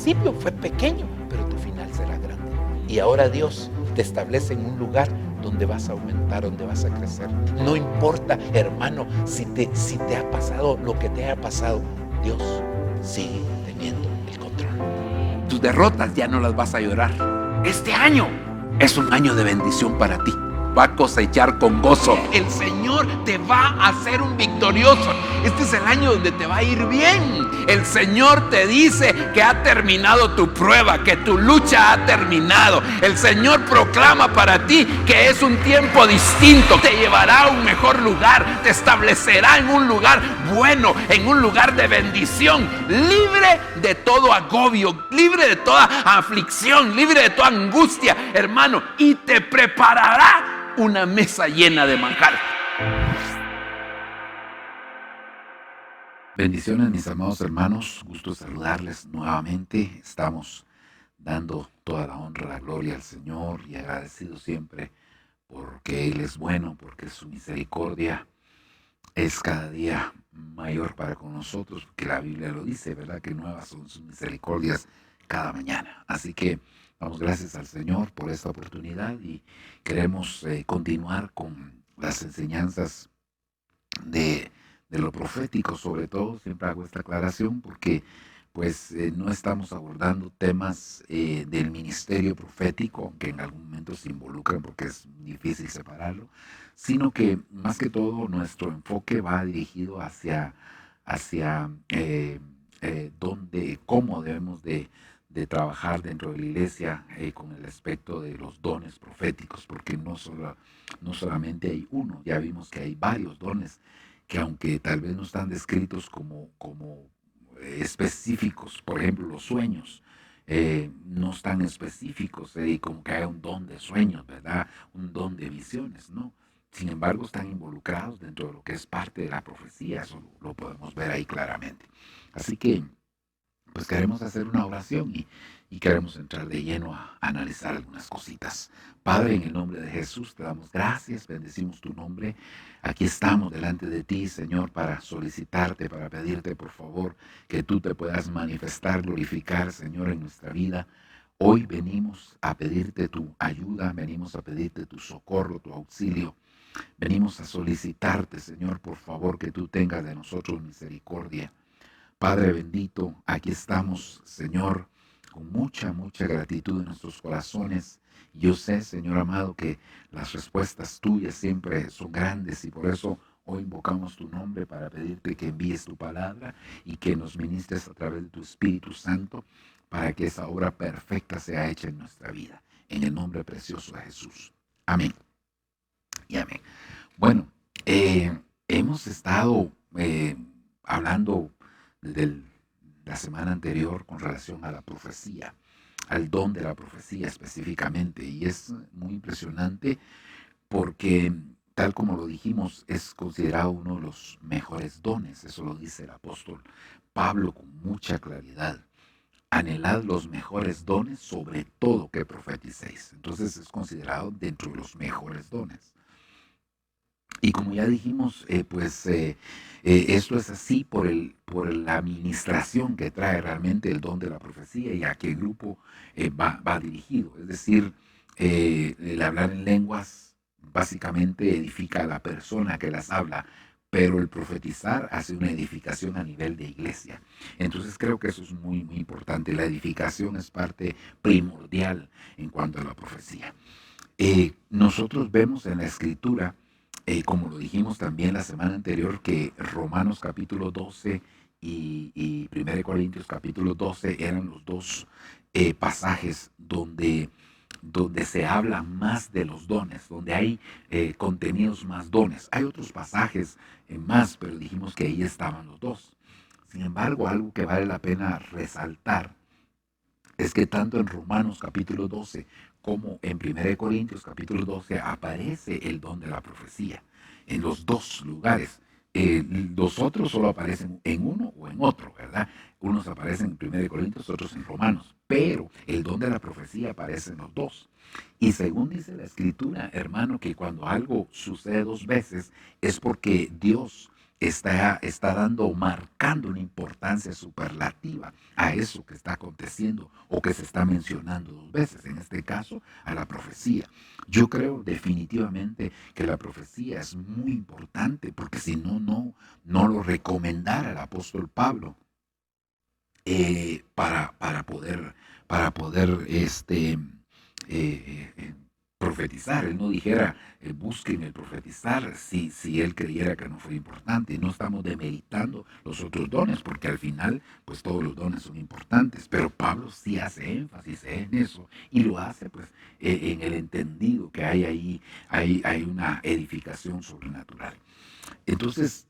principio fue pequeño, pero tu final será grande. Y ahora Dios te establece en un lugar donde vas a aumentar, donde vas a crecer. No importa, hermano, si te ha pasado lo que te haya pasado, Dios sigue teniendo el control. Tus derrotas ya no las vas a llorar. Este año es un año de bendición para ti. Va a cosechar con gozo. El Señor te va a hacer un victorioso. Este es el año donde te va a ir bien. El Señor te dice que ha terminado tu prueba, que tu lucha ha terminado. El Señor proclama para ti que es un tiempo distinto. Te llevará a un mejor lugar, te establecerá en un lugar bueno, en un lugar de bendición, libre de todo agobio, libre de toda aflicción, libre de toda angustia, hermano, y te preparará una mesa llena de manjar. Bendiciones, mis amados hermanos, gusto saludarles nuevamente. Estamos dando toda la honra, la gloria al Señor y agradecidos siempre porque Él es bueno, porque su misericordia es cada día mayor para con nosotros, porque la Biblia lo dice, ¿verdad? Que nuevas son sus misericordias cada mañana. Así que damos gracias al Señor por esta oportunidad y queremos continuar con las enseñanzas de lo profético, sobre todo. Siempre hago esta aclaración porque pues no estamos abordando temas del ministerio profético, aunque en algún momento se involucran porque es difícil separarlo, sino que más que todo nuestro enfoque va dirigido hacia cómo debemos de trabajar dentro de la iglesia con el aspecto de los dones proféticos, porque no solamente hay uno, ya vimos que hay varios dones que aunque tal vez no están descritos como específicos, por ejemplo los sueños, no están específicos, como que haya un don de sueños, ¿verdad? Un don de visiones, ¿no? Sin embargo, están involucrados dentro de lo que es parte de la profecía, eso lo podemos ver ahí claramente. Así que, pues queremos hacer una oración y queremos entrar de lleno a analizar algunas cositas. Padre, en el nombre de Jesús, te damos gracias, bendecimos tu nombre. Aquí estamos delante de ti, Señor, para solicitarte, para pedirte, por favor, que tú te puedas manifestar, glorificar, Señor, en nuestra vida. Hoy venimos a pedirte tu ayuda, venimos a pedirte tu socorro, tu auxilio. Venimos a solicitarte, Señor, por favor, que tú tengas de nosotros misericordia. Padre bendito, aquí estamos, Señor, con mucha gratitud en nuestros corazones. Yo sé, Señor amado, que las respuestas tuyas siempre son grandes y por eso hoy invocamos tu nombre para pedirte que envíes tu palabra y que nos ministres a través de tu Espíritu Santo para que esa obra perfecta sea hecha en nuestra vida. En el nombre precioso de Jesús. Amén. Y amén. Bueno, hemos estado hablando desde la semana anterior con relación a la profecía, al don de la profecía específicamente, y es muy impresionante porque, tal como lo dijimos, es considerado uno de los mejores dones. Eso lo dice el apóstol Pablo con mucha claridad. Anhelad los mejores dones, sobre todo que profeticéis. Entonces es considerado dentro de los mejores dones. Y como ya dijimos, esto es así por la administración que trae realmente el don de la profecía y a qué grupo va dirigido. Es decir, el hablar en lenguas básicamente edifica a la persona que las habla, pero el profetizar hace una edificación a nivel de iglesia. Entonces creo que eso es muy importante. La edificación es parte primordial en cuanto a la profecía. Nosotros vemos en la Escritura, como lo dijimos también la semana anterior, que Romanos capítulo 12 y 1 Corintios capítulo 12 eran los dos pasajes donde se habla más de los dones, donde hay contenidos más dones. Hay otros pasajes más, pero dijimos que ahí estaban los dos. Sin embargo, algo que vale la pena resaltar es que tanto en Romanos capítulo 12 como en 1 Corintios capítulo 12 aparece el don de la profecía en los dos lugares. Los otros solo aparecen en uno o en otro, ¿verdad? Unos aparecen en 1 Corintios, otros en Romanos, pero el don de la profecía aparece en los dos. Y según dice la Escritura, hermano, que cuando algo sucede dos veces es porque Dios está dando o marcando una importancia superlativa a eso que está aconteciendo o que se está mencionando dos veces, en este caso a la profecía. Yo creo definitivamente que la profecía es muy importante porque si no, no lo recomendara el apóstol Pablo para poder eh, profetizar. Él no dijera, busquen el profetizar si él creyera que no fue importante. No estamos demeritando los otros dones, porque al final, pues todos los dones son importantes. Pero Pablo sí hace énfasis en eso y lo hace, pues, en el entendido que hay ahí, hay una edificación sobrenatural. Entonces,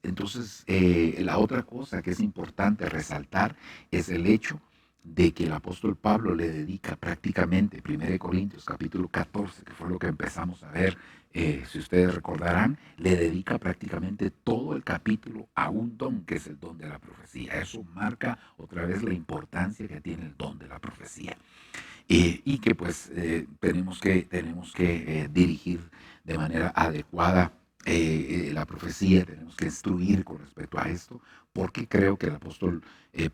la otra cosa que es importante resaltar es el hecho de que el apóstol Pablo le dedica prácticamente, 1 Corintios capítulo 14, que fue lo que empezamos a ver, si ustedes recordarán, le dedica prácticamente todo el capítulo a un don, que es el don de la profecía. Eso marca otra vez la importancia que tiene el don de la profecía. Y que pues tenemos que dirigir de manera adecuada la profecía, tenemos que instruir con respecto a esto, porque creo que el apóstol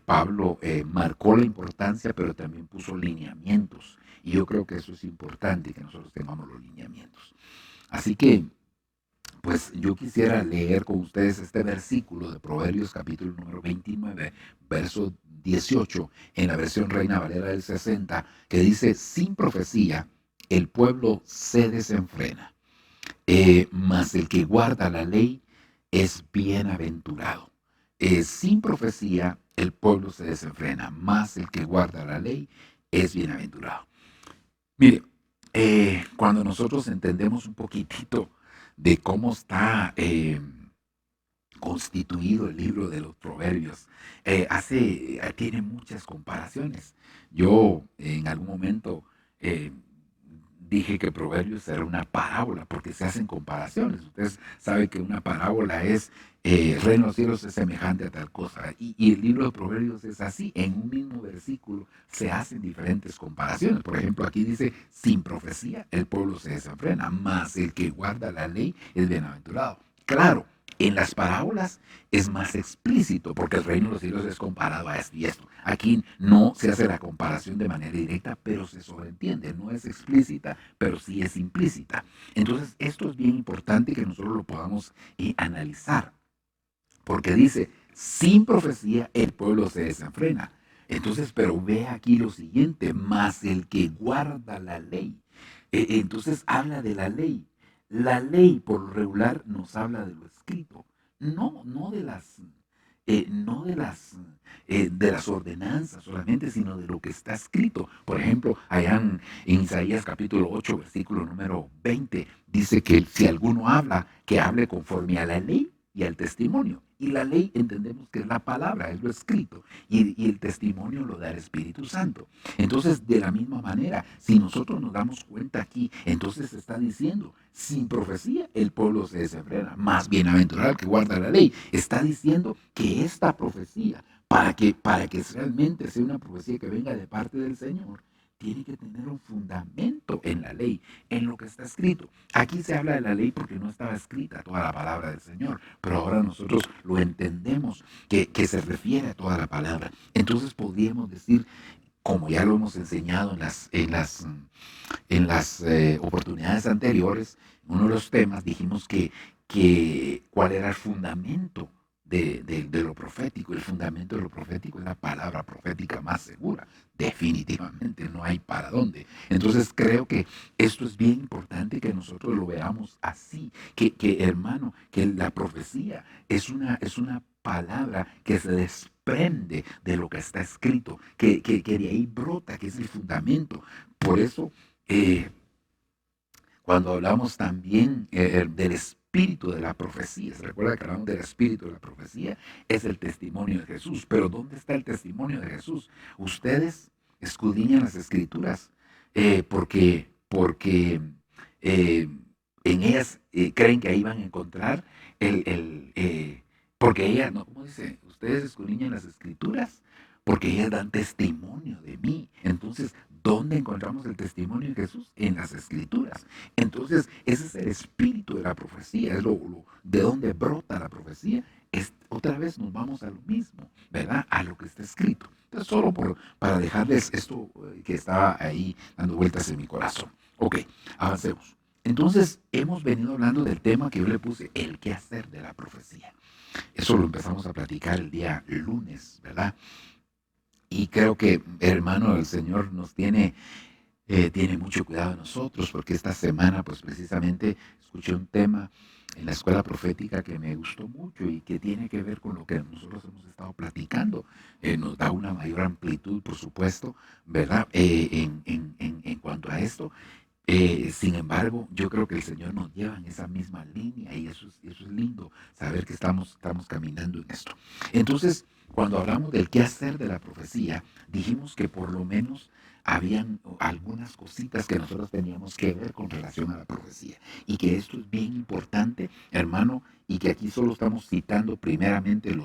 Pablo marcó la importancia, pero también puso lineamientos. Y yo creo que eso es importante, que nosotros tengamos los lineamientos. Así que, pues yo quisiera leer con ustedes este versículo de Proverbios capítulo número 29, verso 18, en la versión Reina Valera del 60, que dice, sin profecía el pueblo se desenfrena, mas el que guarda la ley es bienaventurado. Sin profecía el pueblo se desenfrena, mas el que guarda la ley es bienaventurado. Mire, cuando nosotros entendemos un poquitito de cómo está constituido el libro de los proverbios, tiene muchas comparaciones. Yo en algún momento eh, dije que Proverbios era una parábola, porque se hacen comparaciones. Ustedes saben que una parábola es, el reino de los cielos es semejante a tal cosa. Y el libro de Proverbios es así, en un mismo versículo se hacen diferentes comparaciones. Por ejemplo, aquí dice, sin profecía el pueblo se desenfrena, mas el que guarda la ley es bienaventurado. Claro, en las parábolas es más explícito, porque el reino de los cielos es comparado a esto y esto. Aquí no se hace la comparación de manera directa, pero se sobreentiende. No es explícita, pero sí es implícita. Entonces, esto es bien importante que nosotros lo podamos analizar, porque dice, sin profecía el pueblo se desenfrena. Entonces, pero ve aquí lo siguiente, más el que guarda la ley. Entonces habla de la ley. La ley, por lo regular, nos habla de lo escrito, no de las ordenanzas solamente, sino de lo que está escrito. Por ejemplo, allá en Isaías capítulo 8, versículo número 20, dice que si alguno habla, que hable conforme a la ley y al testimonio. Y la ley entendemos que es la palabra, es lo escrito, y el testimonio lo da el Espíritu Santo. Entonces, de la misma manera, si nosotros nos damos cuenta aquí, entonces se está diciendo, sin profecía el pueblo se desenfrena, más bienaventurado el que guarda la ley. Está diciendo que esta profecía, para que realmente sea una profecía que venga de parte del Señor, tiene que tener un fundamento en la ley, en lo que está escrito. Aquí se habla de la ley porque no estaba escrita toda la palabra del Señor, pero ahora nosotros lo entendemos que se refiere a toda la palabra. Entonces podríamos decir, como ya lo hemos enseñado en las oportunidades anteriores, uno de los temas dijimos que cuál era el fundamento de lo profético. El fundamento de lo profético es la palabra profética más segura. Definitivamente no hay para dónde. Entonces creo que esto es bien importante que nosotros lo veamos así, hermano, que la profecía es una palabra que se desprende de lo que está escrito, que de ahí brota, que es el fundamento. Por eso, cuando hablamos también del espíritu de la profecía, se recuerda que hablamos del espíritu de la profecía, es el testimonio de Jesús. Pero ¿dónde está el testimonio de Jesús? Ustedes escudriñan las escrituras porque en ellas creen que ahí van a encontrar porque ellas, no, ¿cómo dice? Ustedes escudriñan las escrituras porque ellas dan testimonio de mí. Entonces, ¿dónde encontramos el testimonio de Jesús? En las escrituras. Entonces, ese es el espíritu de la profecía, es de donde brota la profecía, otra vez nos vamos a lo mismo, ¿verdad? A lo que está escrito. Entonces, solo para dejarles esto que estaba ahí dando vueltas en mi corazón. Ok, avancemos. Entonces, hemos venido hablando del tema que yo le puse, el qué hacer de la profecía. Eso lo empezamos a platicar el día lunes, ¿verdad? Y creo que, hermano, el Señor nos tiene mucho cuidado de nosotros, porque esta semana, pues precisamente, escuché un tema en la escuela profética que me gustó mucho y que tiene que ver con lo que nosotros hemos estado platicando. Nos da una mayor amplitud, por supuesto, ¿verdad? En cuanto a esto. Sin embargo, yo creo que el Señor nos lleva en esa misma línea y eso es lindo, saber que estamos caminando en esto. Entonces, cuando hablamos del qué hacer de la profecía, dijimos que por lo menos habían algunas cositas que nosotros teníamos que ver con relación a la profecía y que esto es bien importante, hermano, y que aquí solo estamos citando primeramente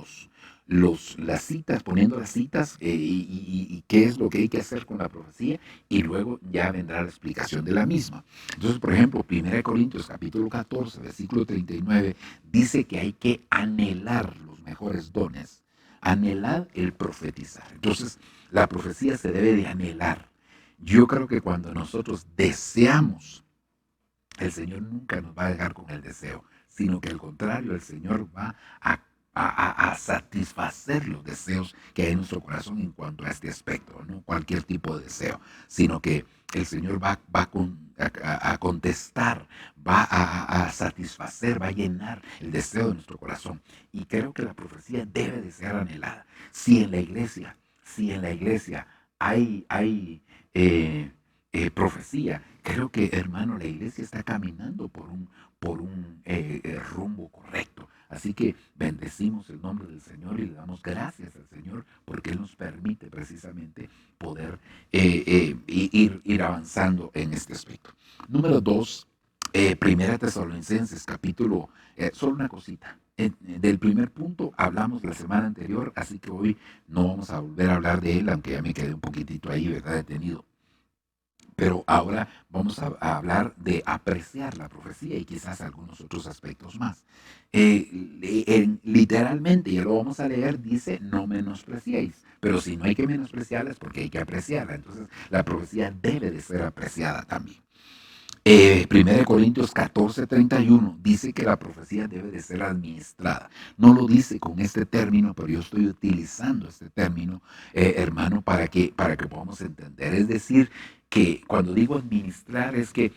las citas, poniendo las citas y qué es lo que hay que hacer con la profecía y luego ya vendrá la explicación de la misma. Entonces, por ejemplo, 1 Corintios capítulo 14, versículo 39, dice que hay que anhelar los mejores dones, anhelar el profetizar. Entonces, la profecía se debe de anhelar. Yo creo que cuando nosotros deseamos, el Señor nunca nos va a dejar con el deseo, sino que al contrario, el Señor va a satisfacer los deseos que hay en nuestro corazón en cuanto a este aspecto, no cualquier tipo de deseo, sino que el Señor va a contestar, va a satisfacer, va a llenar el deseo de nuestro corazón. Y creo que la profecía debe de ser anhelada. Si en la iglesia hay profecía, creo que, hermano, la iglesia está caminando por un rumbo correcto. Así que bendecimos el nombre del Señor y le damos gracias al Señor porque Él nos permite precisamente poder ir avanzando en este aspecto. Número 2, Primera Tesalonicenses, capítulo, solo una cosita. Del primer punto hablamos la semana anterior, así que hoy no vamos a volver a hablar de él, aunque ya me quedé un poquitito ahí, ¿verdad? Detenido. Pero ahora vamos a hablar de apreciar la profecía y quizás algunos otros aspectos más. Literalmente, ya lo vamos a leer, dice, no menospreciéis. Pero si no hay que menospreciarla es porque hay que apreciarla. Entonces, la profecía debe de ser apreciada también. 1 Corintios 14:31 dice que la profecía debe de ser administrada. No lo dice con este término, pero yo estoy utilizando este término, hermano, para que podamos entender. Es decir, que cuando digo administrar es que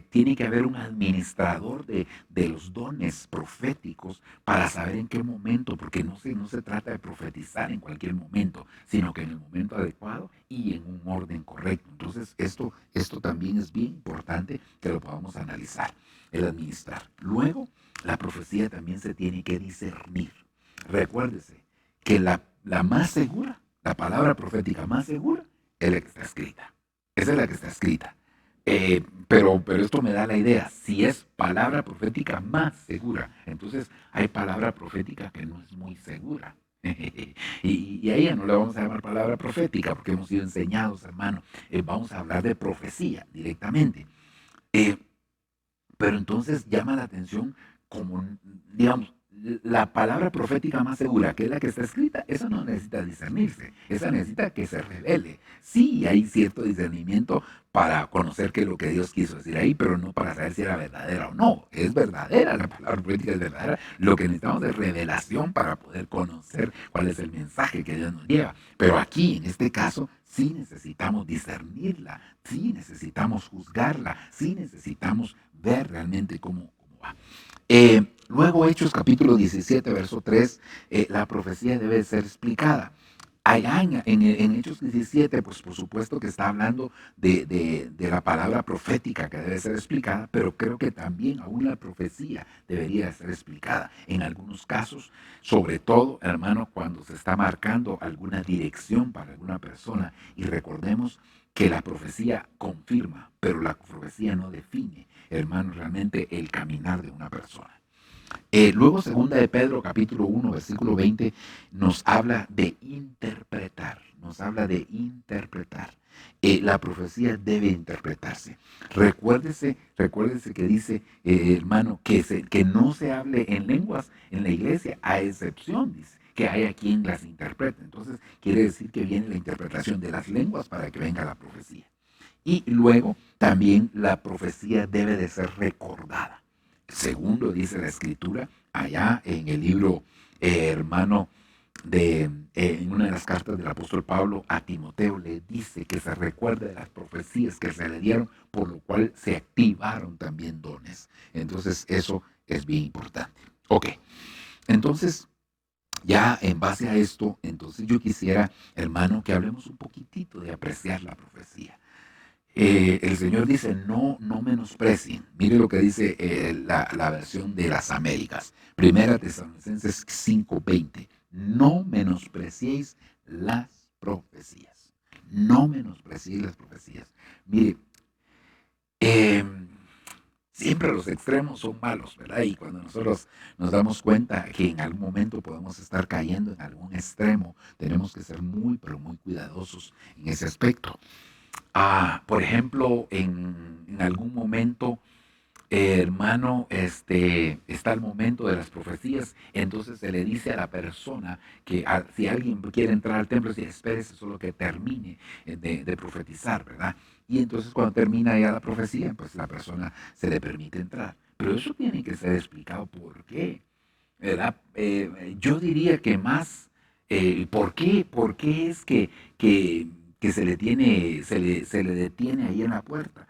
tiene que haber un administrador de los dones proféticos para saber en qué momento, porque no se trata de profetizar en cualquier momento, sino que en el momento adecuado y en un orden correcto. Entonces, esto también es bien importante que lo podamos analizar, el administrar. Luego, la profecía también se tiene que discernir. Recuérdese que la más segura, la palabra profética más segura, es la que está escrita. Esa es la que está escrita. Pero esto me da la idea, si es palabra profética más segura, entonces hay palabra profética que no es muy segura. Y a ella no le vamos a llamar palabra profética porque hemos sido enseñados, hermano. Vamos a hablar de profecía directamente. Eh, pero entonces llama la atención como, digamos, la palabra profética más segura, que es la que está escrita, esa no necesita discernirse, esa necesita que se revele. Sí, hay cierto discernimiento para conocer qué es lo que Dios quiso decir ahí, pero no para saber si era verdadera o no. Es verdadera, la palabra profética es verdadera. Lo que necesitamos es revelación para poder conocer cuál es el mensaje que Dios nos lleva. Pero aquí, en este caso, sí necesitamos discernirla, sí necesitamos juzgarla, sí necesitamos ver realmente cómo va. Luego, Hechos capítulo 17, verso 3, la profecía debe ser explicada. Allá en Hechos 17, pues por supuesto que está hablando de la palabra profética que debe ser explicada, pero creo que también aún la profecía debería ser explicada. En algunos casos, sobre todo, hermano, cuando se está marcando alguna dirección para alguna persona, y recordemos que la profecía confirma, pero la profecía no define, hermano, realmente el caminar de una persona. Luego, segunda de Pedro, capítulo 1, versículo 20, nos habla de interpretar, nos habla de interpretar. La profecía debe interpretarse. Recuérdese que dice, hermano, que no se hable en lenguas en la iglesia, a excepción, dice, que haya quien las interprete. Entonces, quiere decir que viene la interpretación de las lenguas para que venga la profecía. Y luego, también la profecía debe de ser recordada. Segundo, dice la Escritura, allá en el libro, hermano, en una de las cartas del apóstol Pablo a Timoteo, le dice que se recuerde de las profecías que se le dieron, por lo cual se activaron también dones. Entonces, eso es bien importante. Ok, entonces, ya en base a esto, entonces yo quisiera, hermano, que hablemos un poquitito de apreciar la profecía. El Señor dice, no menosprecien. Mire lo que dice la versión de las Américas. Primera Tesalonicenses 5:20. No menospreciéis las profecías. No menospreciéis las profecías. Mire, eh, siempre los extremos son malos, ¿verdad? Y cuando nosotros nos damos cuenta que en algún momento podemos estar cayendo en algún extremo, tenemos que ser muy, pero muy cuidadosos en ese aspecto. Por ejemplo, en algún momento, hermano, está el momento de las profecías, entonces se le dice a la persona que si alguien quiere entrar al templo, si espérese solo que termine de profetizar, ¿verdad? Y entonces cuando termina ya la profecía, pues la persona se le permite entrar. Pero eso tiene que ser explicado por qué, ¿verdad? Yo diría que más, ¿por qué es que se le detiene ahí en la puerta?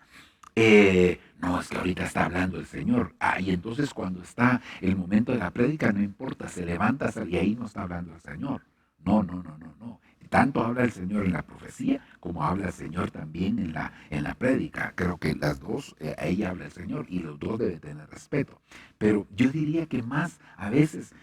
No, es que ahorita está hablando el Señor. Y entonces cuando está el momento de la prédica, no importa, se levanta y ahí no está hablando el Señor. No. Tanto habla el Señor en la profecía como habla el Señor también en la prédica. Creo que las dos, ahí habla el Señor y los dos deben tener respeto. Pero yo diría que más a veces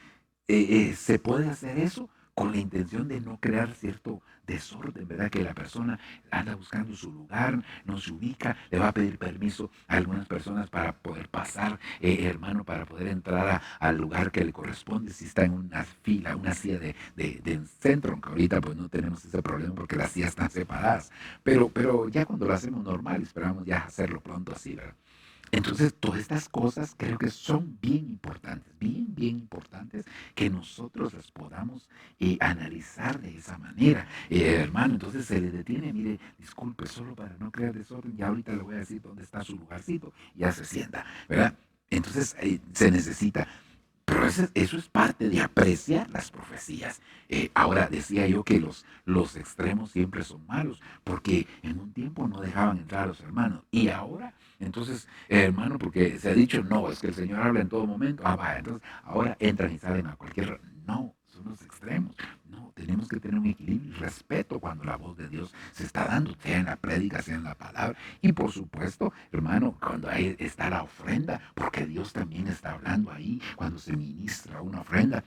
se puede hacer eso con la intención de no crear cierto desorden, ¿verdad? Que la persona anda buscando su lugar, no se ubica, le va a pedir permiso a algunas personas para poder pasar, hermano, para poder entrar al lugar que le corresponde, si está en una fila, una silla de centro, aunque ahorita pues no tenemos ese problema porque las sillas están separadas, pero ya cuando lo hacemos normal, esperamos ya hacerlo pronto así, ¿verdad? Entonces, todas estas cosas creo que son bien importantes, bien importantes, que nosotros las podamos analizar de esa manera. Hermano, entonces se le detiene, mire, disculpe, solo para no crear desorden, ya ahorita le voy a decir dónde está su lugarcito, ya se sienta, ¿verdad? Entonces, se necesita. Pero eso es parte de apreciar las profecías. Ahora decía yo que los extremos siempre son malos, porque en un tiempo no dejaban entrar a los hermanos. Y ahora, entonces, hermano, porque se ha dicho, no, es que el Señor habla en todo momento. Vaya, entonces ahora entran y salen a cualquier... No, son los extremos. No, tenemos que tener un equilibrio y respeto cuando la voz de Dios se está dando, sea en la prédica, sea en la palabra. Y por supuesto, hermano, cuando ahí está la ofrenda, porque Dios también está hablando ahí, cuando se ministra una ofrenda,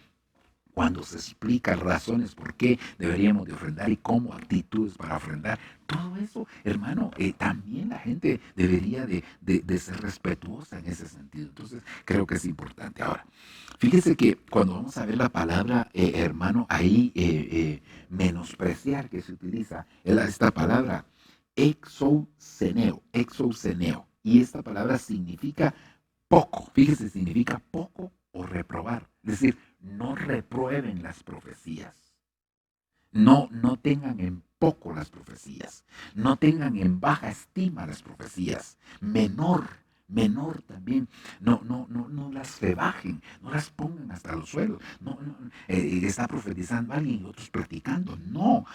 cuando se explica razones por qué deberíamos de ofrendar y cómo actitudes para ofrendar. Todo eso, hermano, también la gente debería de ser respetuosa en ese sentido. Entonces, creo que es importante. Ahora, fíjese que cuando vamos a ver la palabra, hermano, ahí menospreciar que se utiliza, esta palabra exouseneo. Y esta palabra significa poco, fíjese, significa poco o reprobar. Es decir, no reprueben las profecías. No tengan en poco las profecías. No tengan en baja estima las profecías. Menor también. No las rebajen, no las pongan hasta los suelos. Está profetizando alguien y otros platicando. No.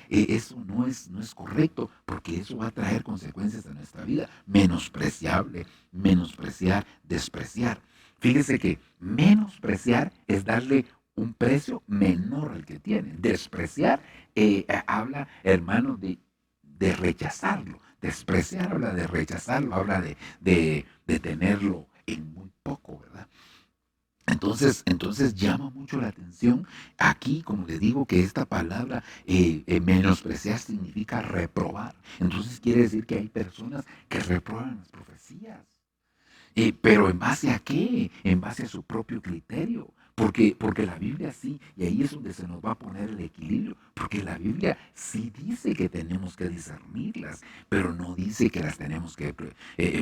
Eso no es correcto porque eso va a traer consecuencias en nuestra vida. Menospreciar, despreciar. Fíjese que menospreciar es darle un precio menor al que tiene. Despreciar habla, hermano, de rechazarlo. Despreciar habla de rechazarlo, habla de tenerlo en muy poco, ¿verdad? Entonces llama mucho la atención aquí, como le digo, que esta palabra menospreciar significa reprobar. Entonces quiere decir que hay personas que reprueban las profecías. Pero ¿en base a qué? En base a su propio criterio. Porque la Biblia sí, y ahí es donde se nos va a poner el equilibrio, porque la Biblia sí dice que tenemos que discernirlas, pero no dice que las tenemos que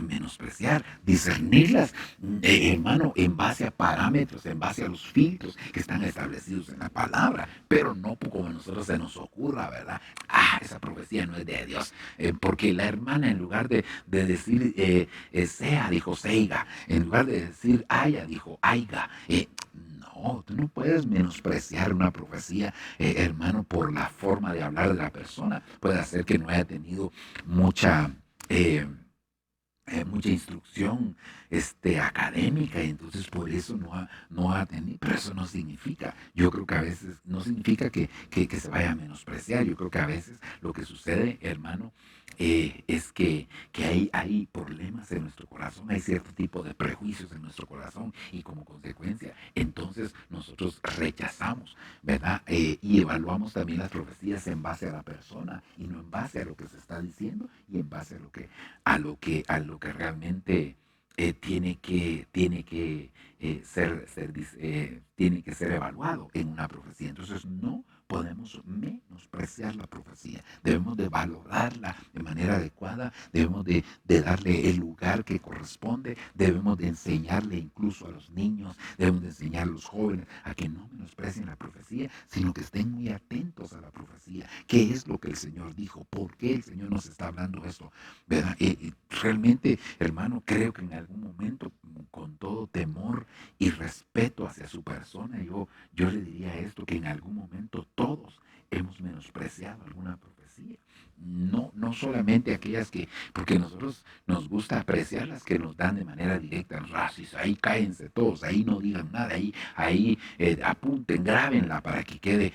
menospreciar, discernirlas, hermano, en base a parámetros, en base a los filtros que están establecidos en la palabra, pero no como a nosotros se nos ocurra, ¿verdad? Esa profecía no es de Dios, porque la hermana en lugar de decir sea, dijo seiga, en lugar de decir haya, dijo aiga. No, tú no puedes menospreciar una profecía, hermano, por la forma de hablar de la persona. Puede ser que no haya tenido mucha... eh, mucha instrucción académica y entonces por eso no ha tenido, pero eso no significa, yo creo que a veces no significa que se vaya a menospreciar, yo creo que a veces lo que sucede, hermano, es que hay problemas en nuestro corazón, hay cierto tipo de prejuicios en nuestro corazón y como consecuencia, entonces nosotros rechazamos, ¿verdad? Y evaluamos también las profecías en base a la persona y no en base a lo que se está diciendo y en base a lo que realmente tiene que ser evaluado en una profecía. Entonces no podemos menospreciar la profecía. Debemos de valorarla de manera adecuada, debemos de darle el lugar que corresponde, debemos de enseñarle incluso a los niños, debemos de enseñar a los jóvenes a que no menosprecien la profecía, sino que estén muy atentos a la profecía. ¿Qué es lo que el Señor dijo? ¿Por qué el Señor nos está hablando esto? ¿Verdad? Realmente, hermano, creo que en algún momento, con todo temor y respeto hacia su persona, yo le diría esto, que en algún momento todos hemos menospreciado alguna profecía. No solamente aquellas porque nosotros nos gusta apreciar las que nos dan de manera directa, ahí cállense todos, ahí no digan nada, ahí apunten, grábenla para que quede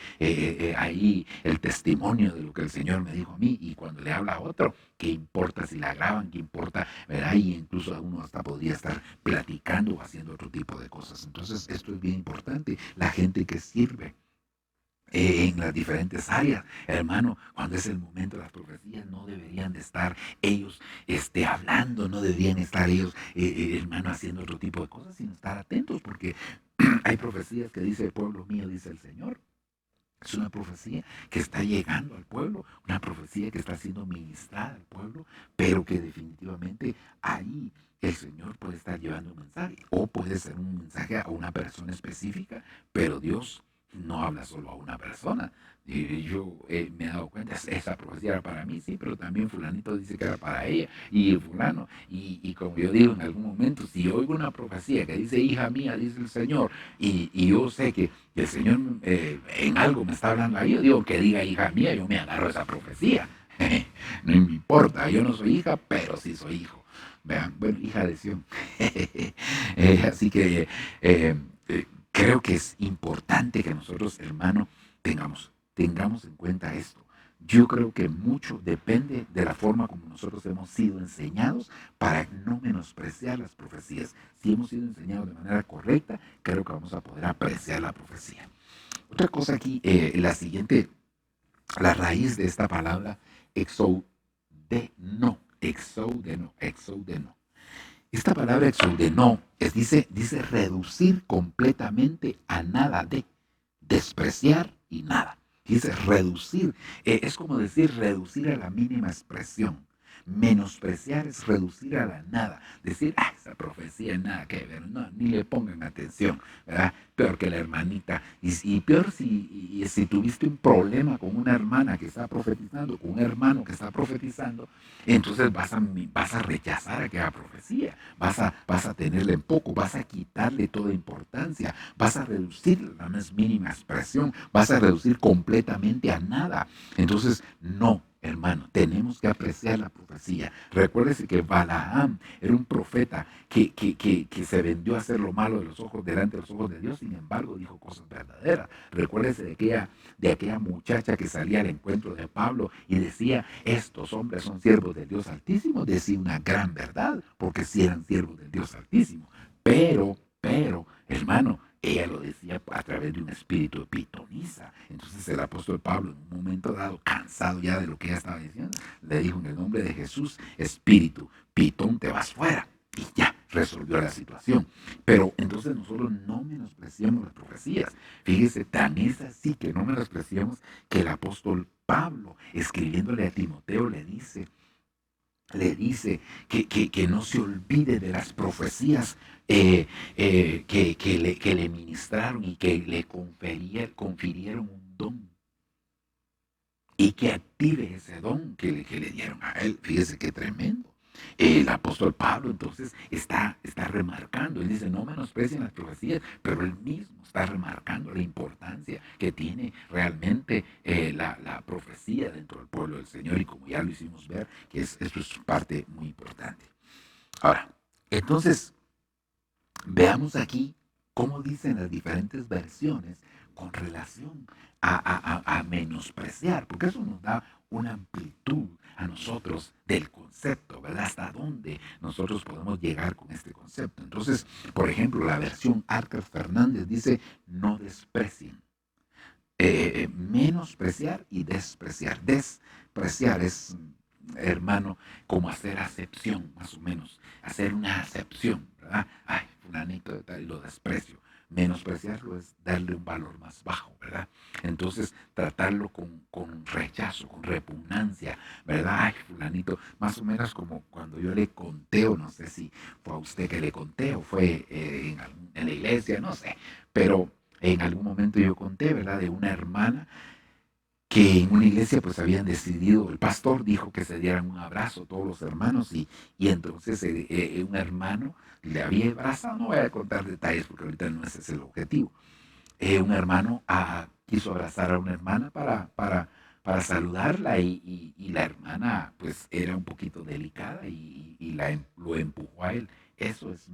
ahí el testimonio de lo que el Señor me dijo a mí, y cuando le habla a otro, ¿qué importa si la graban? ¿Qué importa? ¿Verdad? Y incluso uno hasta podría estar platicando o haciendo otro tipo de cosas. Entonces, esto es bien importante. La gente que sirve en las diferentes áreas, hermano, cuando es el momento de las profecías, no deberían de estar ellos hablando, no deberían estar ellos, hermano, haciendo otro tipo de cosas, sino estar atentos, porque hay profecías que dice: pueblo mío, dice el Señor. Es una profecía que está llegando al pueblo, una profecía que está siendo ministrada al pueblo, pero que definitivamente ahí el Señor puede estar llevando un mensaje, o puede ser un mensaje a una persona específica, pero Dios no habla solo a una persona. Y yo me he dado cuenta, esa profecía era para mí, sí, pero también fulanito dice que era para ella, y fulano, y como yo digo en algún momento, si yo oigo una profecía que dice hija mía, dice el Señor, y yo sé que el Señor en algo me está hablando ahí, yo digo que diga hija mía, yo me agarro esa profecía. No me importa, yo no soy hija, pero sí soy hijo. Vean, bueno, hija de Sión. Así que creo que es importante que nosotros, hermano, tengamos en cuenta esto. Yo creo que mucho depende de la forma como nosotros hemos sido enseñados para no menospreciar las profecías. Si hemos sido enseñados de manera correcta, creo que vamos a poder apreciar la profecía. Otra cosa aquí, la raíz de esta palabra, exoudeno. Esta palabra exoudeno dice reducir completamente a nada de, despreciar y nada. Dice reducir, es como decir reducir a la mínima expresión. Menospreciar es reducir a la nada. Decir, esa profecía nada que ver, no, ni le pongan atención, ¿verdad? Peor que la hermanita. Y peor si tuviste un problema con una hermana que está profetizando, con un hermano que está profetizando, entonces vas a rechazar aquella profecía, vas a tenerle en poco, vas a quitarle toda importancia, vas a reducir la más mínima expresión, vas a reducir completamente a nada. Entonces, no, hermano, tenemos que apreciar la profecía. Recuérdese que Balaam era un profeta que se vendió a hacer lo malo delante de los ojos de Dios, sin embargo dijo cosas verdaderas. Recuérdese de aquella muchacha que salía al encuentro de Pablo y decía: estos hombres son siervos del Dios Altísimo. Decía una gran verdad, porque sí eran siervos del Dios Altísimo. Pero, hermano, ella lo decía a través de un espíritu de pitoniza. Entonces el apóstol Pablo, en un momento dado, cansado ya de lo que ella estaba diciendo, le dijo: en el nombre de Jesús, espíritu pitón, te vas fuera. Y ya, resolvió la situación. Pero entonces nosotros no menospreciamos las profecías. Fíjese, tan es así que no menospreciamos que el apóstol Pablo, escribiéndole a Timoteo, le dice que no se olvide de las profecías que le ministraron y que le confirieron un don y que active ese don que le dieron a él. Fíjese qué tremendo. El apóstol Pablo entonces está remarcando, él dice, no menosprecien las profecías, pero él mismo está remarcando la importancia que tiene realmente la profecía dentro del pueblo del Señor, y como ya lo hicimos ver, que esto es parte muy importante. Ahora, entonces, veamos aquí cómo dicen las diferentes versiones con relación a menospreciar, porque eso nos da una amplitud a nosotros del concepto, ¿verdad? Hasta dónde nosotros podemos llegar con este concepto. Entonces, por ejemplo, la versión Arcas Fernández dice, no desprecien. Menospreciar y despreciar. Despreciar es, hermano, como hacer acepción, más o menos. Hacer una acepción, ¿verdad? Ay, fulanito de tal, lo desprecio. Menospreciarlo es darle un valor más bajo, ¿verdad? Entonces, tratarlo con rechazo, con repugnancia, ¿verdad? Ay, fulanito, más o menos como cuando yo le conté, o no sé si fue a usted que le conté, o fue en la iglesia, no sé, pero en algún momento yo conté, ¿verdad?, de una hermana que en una iglesia pues habían decidido, el pastor dijo que se dieran un abrazo todos los hermanos, y entonces un hermano le había abrazado, no voy a contar detalles porque ahorita no ese es el objetivo. Un hermano quiso abrazar a una hermana para saludarla, y la hermana pues era un poquito delicada y lo empujó a él. Eso es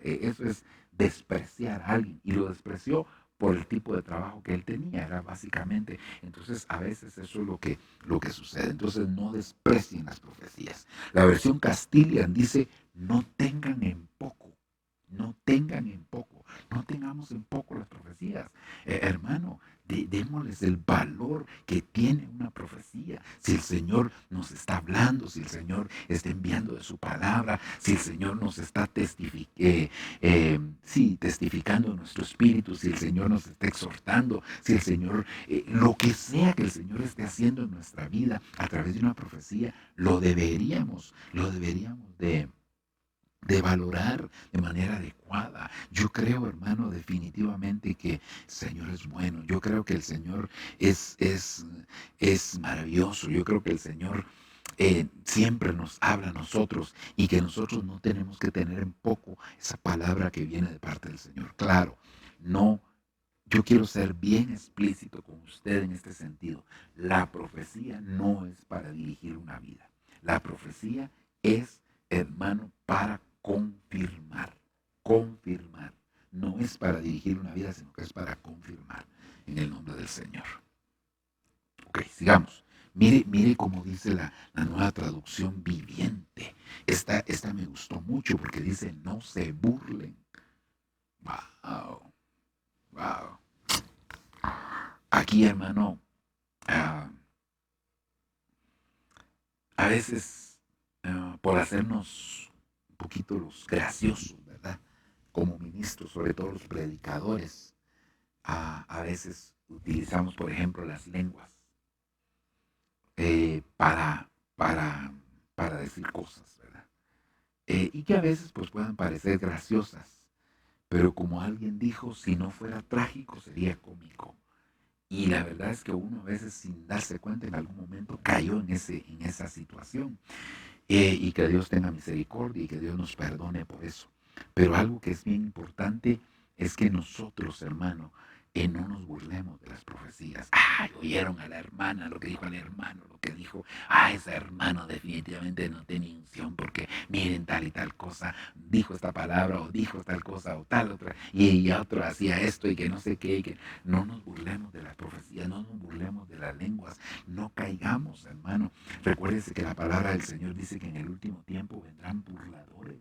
eso es despreciar a alguien, y lo despreció por el tipo de trabajo que él tenía, era básicamente. Entonces, a veces eso es lo que sucede. Entonces, no desprecien las profecías. La versión Castilian dice, no tengan en poco, no tengan en poco, no tengamos en poco las profecías. Hermano, démosles el valor que tiene una profecía. Si el Señor nos está hablando, si el Señor está enviando de su palabra, si el Señor nos está testificando nuestro espíritu, si el Señor nos está exhortando, si el Señor, lo que sea que el Señor esté haciendo en nuestra vida a través de una profecía, lo deberíamos de valorar de manera adecuada. Yo creo, hermano, definitivamente que el Señor es bueno. Yo creo que el Señor es maravilloso. Yo creo que el Señor siempre nos habla a nosotros, y que nosotros no tenemos que tener en poco esa palabra que viene de parte del Señor. Claro, no. Yo quiero ser bien explícito con usted en este sentido. La profecía no es para dirigir una vida. La profecía es, hermano, para confirmar. Confirmar. No es para dirigir una vida, sino que es para confirmar en el nombre del Señor. Ok, sigamos. Mire cómo dice la nueva traducción viviente. Esta me gustó mucho porque dice, no se burlen. Wow, wow. Aquí, hermano, ah, a veces, por hacernos un poquito los graciosos, ¿verdad? Como ministros, sobre todo los predicadores, a veces utilizamos, por ejemplo, las lenguas eh, para, para, para decir cosas, ¿verdad? Y que a veces pues puedan parecer graciosas, pero como alguien dijo, si no fuera trágico sería cómico. Y la verdad es que uno a veces, sin darse cuenta, en algún momento cayó en esa situación. Y que Dios tenga misericordia y que Dios nos perdone por eso. Pero algo que es bien importante es que nosotros, hermano, no nos burlemos de las profecías. Ay, oyeron a la hermana, lo que dijo al hermano, lo que dijo, ese hermano definitivamente no tiene unción, porque miren tal y tal cosa, dijo esta palabra, o dijo tal cosa, o tal otra, y otro hacía esto, y que no sé qué, y que no nos burlemos de las profecías, no nos burlemos de las lenguas, no caigamos, hermano. Recuérdese que la palabra del Señor dice que en el último tiempo vendrán burladores,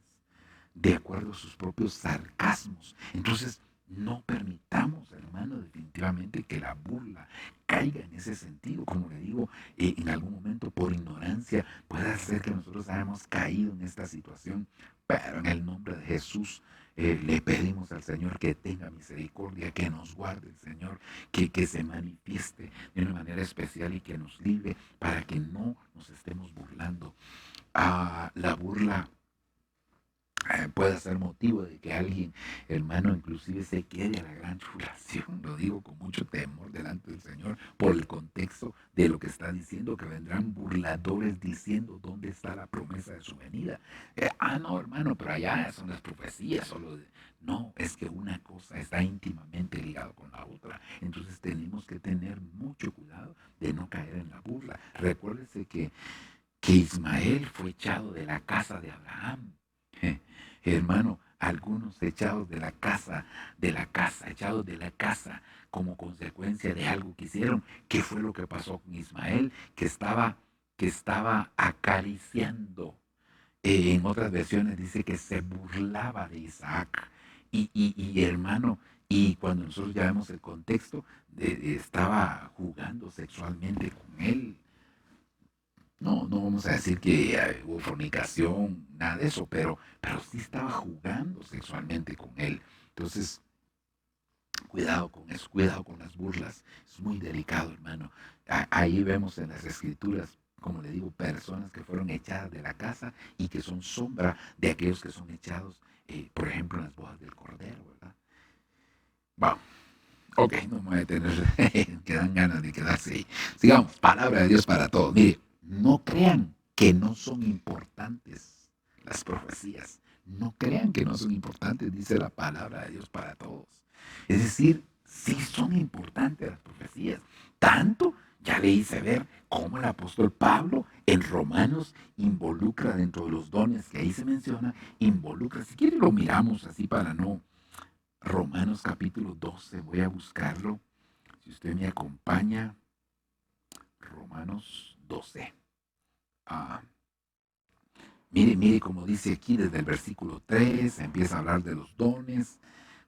de acuerdo a sus propios sarcasmos. Entonces, no permitamos, hermano, definitivamente que la burla caiga en ese sentido. Como le digo, en algún momento por ignorancia puede ser que nosotros hayamos caído en esta situación, pero en el nombre de Jesús le pedimos al Señor que tenga misericordia, que nos guarde el Señor, que se manifieste de una manera especial y que nos libre para que no nos estemos burlando. La burla puede ser motivo de que alguien, hermano, inclusive se quede a la gran tribulación. Lo digo con mucho temor delante del Señor por el contexto de lo que está diciendo, que vendrán burladores diciendo dónde está la promesa de su venida. No, hermano, pero allá son las profecías. No, es que una cosa está íntimamente ligada con la otra. Entonces tenemos que tener mucho cuidado de no caer en la burla. Recuérdese que Ismael fue echado de la casa de Abraham. Hermano, algunos echados echados de la casa como consecuencia de algo que hicieron. ¿Qué fue lo que pasó con Ismael? Que estaba acariciando. En otras versiones dice que se burlaba de Isaac. Hermano, y cuando nosotros ya vemos el contexto, estaba jugando sexualmente con él. No vamos a decir que hubo fornicación, nada de eso, pero sí estaba jugando sexualmente con él. Entonces, cuidado con eso, cuidado con las burlas. Es muy delicado, hermano. Ahí vemos en las escrituras, como le digo, personas que fueron echadas de la casa y que son sombra de aquellos que son echados, por ejemplo, en las bodas del Cordero, ¿verdad? Wow. Ok, no me voy a detener, que dan ganas de quedarse ahí. Sigamos, palabra de Dios para todos. Mire, no crean que no son importantes las profecías. No crean que no son importantes, dice la palabra de Dios para todos. Es decir, sí son importantes las profecías. Tanto, ya le hice ver cómo el apóstol Pablo en Romanos involucra dentro de los dones que ahí se menciona, involucra, si quiere lo miramos así para no. Romanos capítulo 12, voy a buscarlo. Si usted me acompaña, Romanos 12. Ah, mire como dice aquí desde el versículo 3, empieza a hablar de los dones.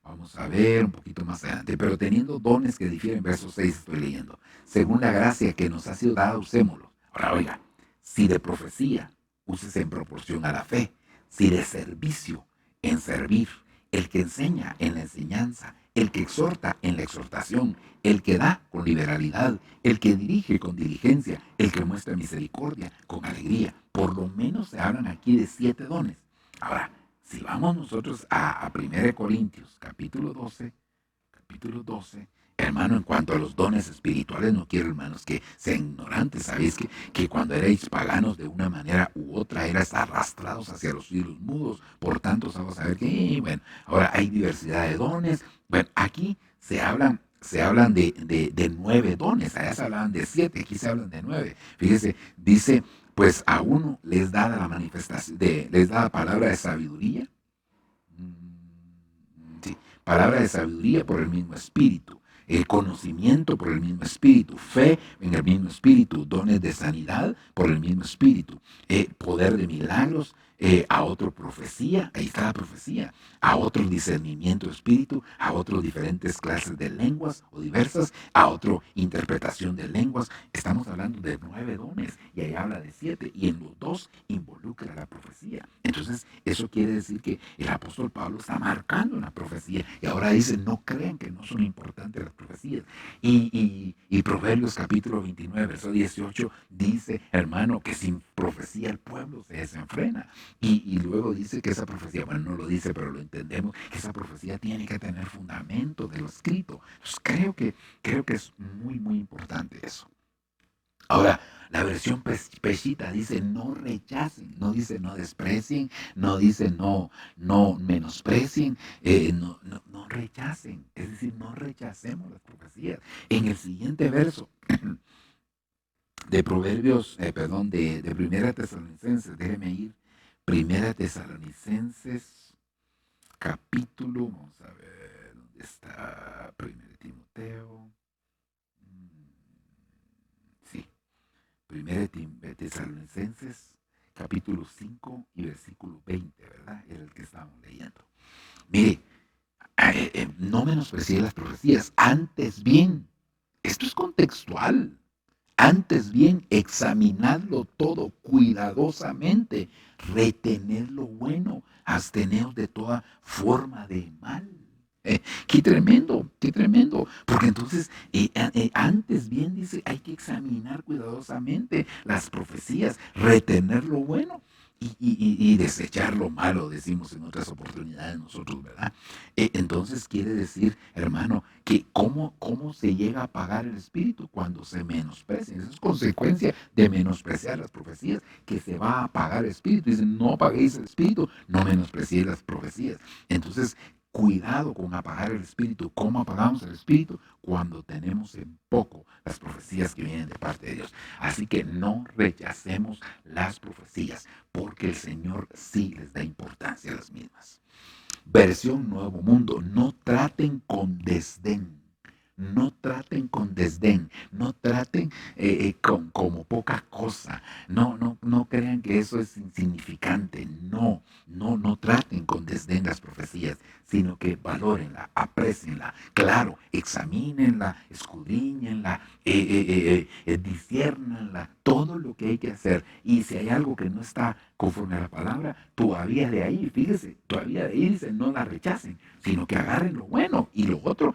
Vamos a ver un poquito más adelante. Pero teniendo dones que difieren, verso 6 estoy leyendo. Según la gracia que nos ha sido dada, usémoslos. Ahora, oiga, si de profecía, úsese en proporción a la fe. Si de servicio, en servir. El que enseña en la enseñanza. El que exhorta en la exhortación. El que da con liberalidad. El que dirige con diligencia. El que muestra misericordia con alegría. Por lo menos se hablan aquí de 7 dones. Ahora, si vamos nosotros a 1 Corintios, capítulo 12, hermano, en cuanto a los dones espirituales, no quiero, hermanos, que sean ignorantes. Sabéis que cuando erais paganos de una manera u otra, erais arrastrados hacia los cielos mudos. Por tanto, vamos a ver que, bueno, ahora hay diversidad de dones. Bueno, aquí se hablan de 9 dones. Allá se hablaban de 7, aquí se hablan de 9. Fíjese, dice, pues a uno les da la manifestación, les da la palabra de sabiduría. Sí, palabra de sabiduría por el mismo espíritu, conocimiento por el mismo espíritu, fe en el mismo espíritu, dones de sanidad por el mismo espíritu, poder de milagros, a otro profecía, ahí está la profecía, a otro discernimiento de espíritu, a otros diferentes clases de lenguas o diversas, a otro interpretación de lenguas. Estamos hablando de 9 dones y ahí habla de 7 y en los 2 involucra la profecía. Entonces eso quiere decir que el apóstol Pablo está marcando una profecía y ahora dice, no crean que no son importantes las profecías. Y Proverbios capítulo 29, verso 18 dice, hermano, que sin profecía el pueblo se desenfrena. Y luego dice que esa profecía, bueno, no lo dice, pero lo entendemos, que esa profecía tiene que tener fundamento de lo escrito. Entonces creo que es muy, muy importante eso. Ahora, la versión Peshita dice no rechacen, no dice no desprecien, no dice no menosprecien, no rechacen, es decir, no rechacemos las profecías. En el siguiente verso de Proverbios, de Primera Tesalonicenses, déjeme ir, Primera Tesalonicenses, capítulo, vamos a ver, ¿dónde está? Primera Timoteo, sí. Primera de Tesalonicenses, capítulo 5 y versículo 20, ¿verdad? Era el que estábamos leyendo. Mire, no menosprecie las profecías, antes bien, esto es contextual, antes bien, examinadlo todo cuidadosamente, retened lo bueno, absteneos de toda forma de mal. Qué tremendo, qué tremendo. Porque entonces, antes bien dice, hay que examinar cuidadosamente las profecías, retener lo bueno y desechar lo malo, decimos en otras oportunidades nosotros, ¿verdad? Entonces quiere decir, hermano, que cómo se llega a apagar el espíritu cuando se menosprecia. Eso es consecuencia de menospreciar las profecías, que se va a apagar el espíritu. Dicen, no apaguéis el espíritu, no menospreciéis las profecías. Entonces, cuidado con apagar el espíritu. ¿Cómo apagamos el espíritu? Cuando tenemos en poco las profecías que vienen de parte de Dios. Así que no rechacemos las profecías, porque el Señor sí les da importancia a las mismas. Versión Nuevo Mundo, no traten con desdén. No traten con desdén, no traten como poca cosa, no crean que eso es insignificante, no traten con desdén las profecías, sino que valórenla, aprecienla, claro, examínenla, escudriñenla, disciérnanla, todo lo que hay que hacer. Y si hay algo que no está conforme a la palabra, todavía de ahí, fíjese, todavía de ahí dice, no la rechacen, sino que agarren lo bueno y lo otro,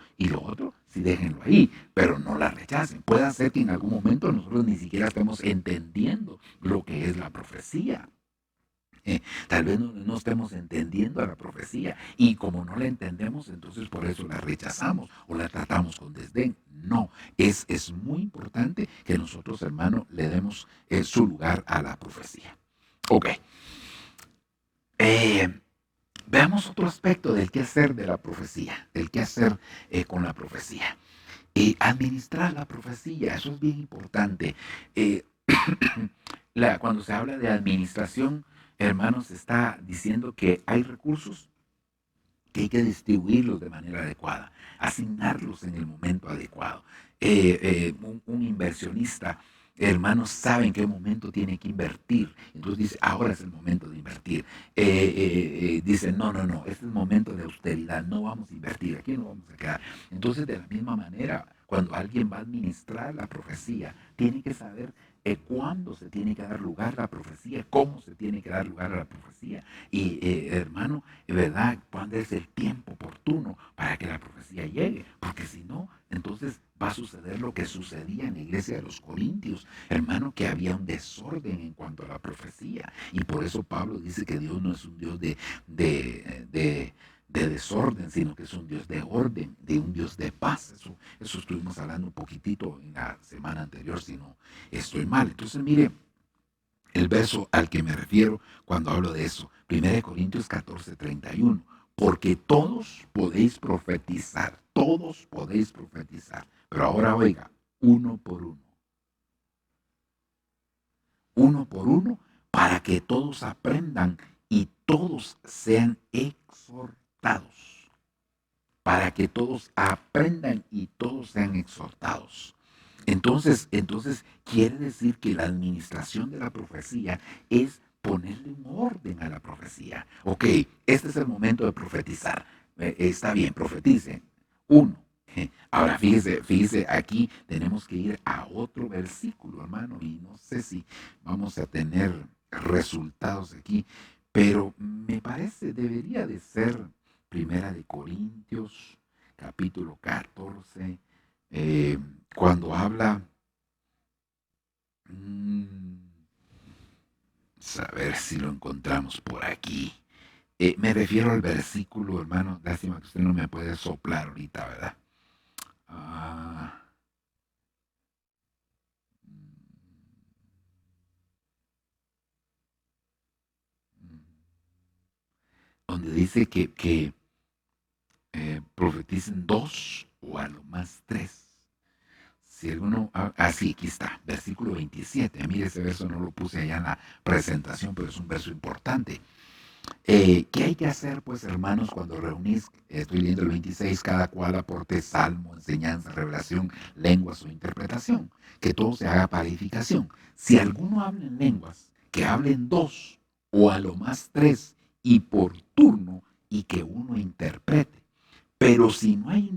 sí déjenlo ahí, pero no la rechacen. Puede ser que en algún momento nosotros ni siquiera estemos entendiendo lo que es la profecía. Tal vez no estemos entendiendo a la profecía y como no la entendemos, entonces por eso la rechazamos o la tratamos con desdén. No, es muy importante que nosotros, hermanos, le demos su lugar a la profecía. Ok. Eh, Veamos otro aspecto del qué hacer de la profecía, del qué hacer con la profecía. Administrar la profecía, eso es bien importante. Eh, Cuando se habla de administración, hermanos, está diciendo que hay recursos que hay que distribuirlos de manera adecuada, asignarlos en el momento adecuado. Un inversionista, hermanos, sabe en qué momento tiene que invertir. Entonces dice, ahora es el momento de invertir. Dice, no, este es el momento de austeridad, no vamos a invertir, aquí no vamos a quedar. Entonces, de la misma manera, cuando alguien va a administrar la profecía, tiene que saber cuándo se tiene que dar lugar a la profecía, cómo se tiene que dar lugar a la profecía. Y hermano, ¿verdad? ¿Cuándo es el tiempo oportuno para que la profecía llegue? Porque si no, entonces va a suceder lo que sucedía en la iglesia de los Corintios, hermano, que había un desorden en cuanto a la profecía. Y por eso Pablo dice que Dios no es un Dios de desorden, sino que es un Dios de orden, de un Dios de paz. Eso estuvimos hablando un poquitito en la semana anterior, si no estoy mal. Entonces, mire, el verso al que me refiero cuando hablo de eso, 1 Corintios 14:31, porque todos podéis profetizar, pero ahora oiga, uno por uno, para que todos aprendan y todos sean exhortados, para que todos aprendan y todos sean exhortados. Entonces quiere decir que la administración de la profecía es ponerle un orden a la profecía. Ok, este es el momento de profetizar. Está bien, profetice. Uno. Ahora fíjese, aquí tenemos que ir a otro versículo, hermano, y no sé si vamos a tener resultados aquí, pero me parece debería de ser Primera de Corintios, capítulo 14, eh, cuando habla, mm, a ver si lo encontramos por aquí. Me refiero al versículo, hermano, lástima que usted no me puede soplar ahorita, ¿verdad? Ah, mm, donde dice que profeticen dos o a lo más tres. Si alguno, sí, aquí está, versículo 27. Mire, ese verso no lo puse allá en la presentación, pero es un verso importante. ¿Qué hay que hacer, pues, hermanos, cuando reunís? Estoy leyendo el 26, cada cual aporte salmo, enseñanza, revelación, lenguas o interpretación. Que todo se haga para edificación. Si alguno habla en lenguas, que hablen dos o a lo más tres y por turno y que uno interprete. Pero si no hay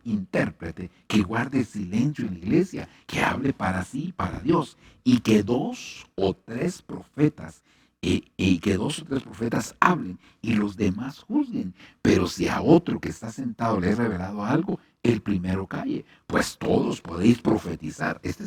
intérprete, que guarde silencio en la iglesia, que hable para sí y para Dios, y que dos o tres profetas y que dos o tres profetas hablen y los demás juzguen. Pero si a otro que está sentado le he revelado algo, el primero calle. Pues todos podéis profetizar. Este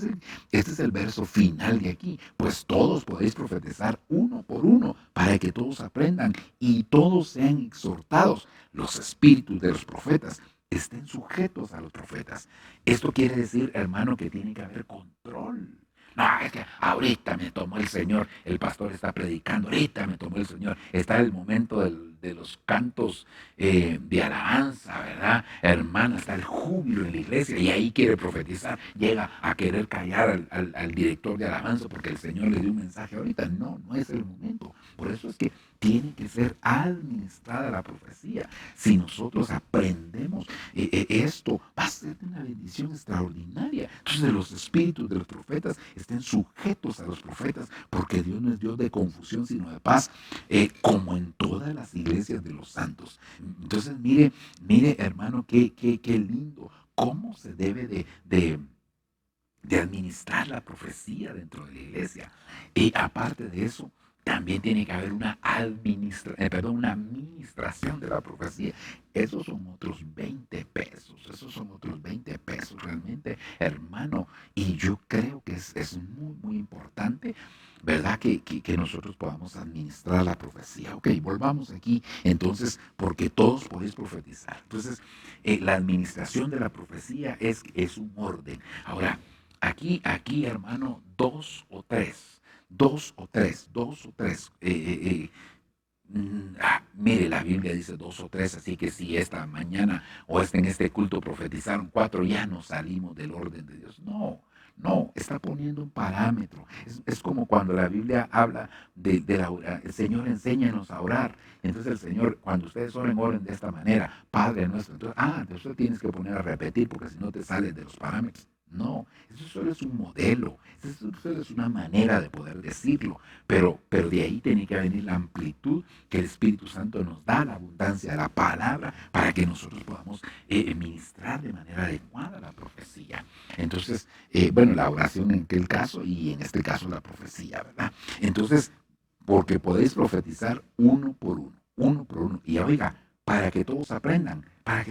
es el verso final de aquí. Pues todos podéis profetizar uno por uno para que todos aprendan y todos sean exhortados. Los espíritus de los profetas estén sujetos a los profetas. Esto quiere decir, hermano, que tiene que haber control. No, es que ahorita me tomó el Señor, el pastor está predicando, ahorita me tomó el Señor, está el momento de los cantos de alabanza, ¿verdad? Hermano, está el júbilo en la iglesia y ahí quiere profetizar, llega a querer callar al director de alabanza porque el Señor le dio un mensaje ahorita. No, no es el momento. Por eso es que tiene que ser administrada la profecía. Si nosotros aprendemos esto, va a ser una bendición extraordinaria. Entonces los espíritus de los profetas estén sujetos a los profetas, porque Dios no es Dios de confusión, sino de paz, como en todas las iglesias de los santos. Entonces mire hermano, qué lindo, cómo se debe de administrar la profecía dentro de la iglesia. Y aparte de eso, también tiene que haber una administración de la profecía. Esos son otros 20 pesos, esos son otros 20 pesos realmente, hermano. Y yo creo que es muy, muy importante, ¿verdad? Que nosotros podamos administrar la profecía. Ok, volvamos aquí. Entonces, porque todos podéis profetizar. Entonces, la administración de la profecía es un orden. Ahora, aquí, hermano, dos o tres. Mire, la Biblia dice dos o tres, así que si esta mañana o en este culto profetizaron cuatro, ya no salimos del orden de Dios. No, no, está poniendo un parámetro. Es como cuando la Biblia habla de la oración. El Señor enséñanos a orar. Entonces el Señor, cuando ustedes oren de esta manera, Padre nuestro. Entonces tú tienes que poner a repetir porque si no te sales de los parámetros. No, eso solo es un modelo, eso solo es una manera de poder decirlo, pero de ahí tiene que venir la amplitud que el Espíritu Santo nos da, la abundancia de la palabra, para que nosotros podamos ministrar de manera adecuada la profecía. Entonces, bueno, la oración en aquel caso y en este caso la profecía, ¿verdad? Entonces, porque podéis profetizar uno por uno. Y oiga, para que todos aprendan a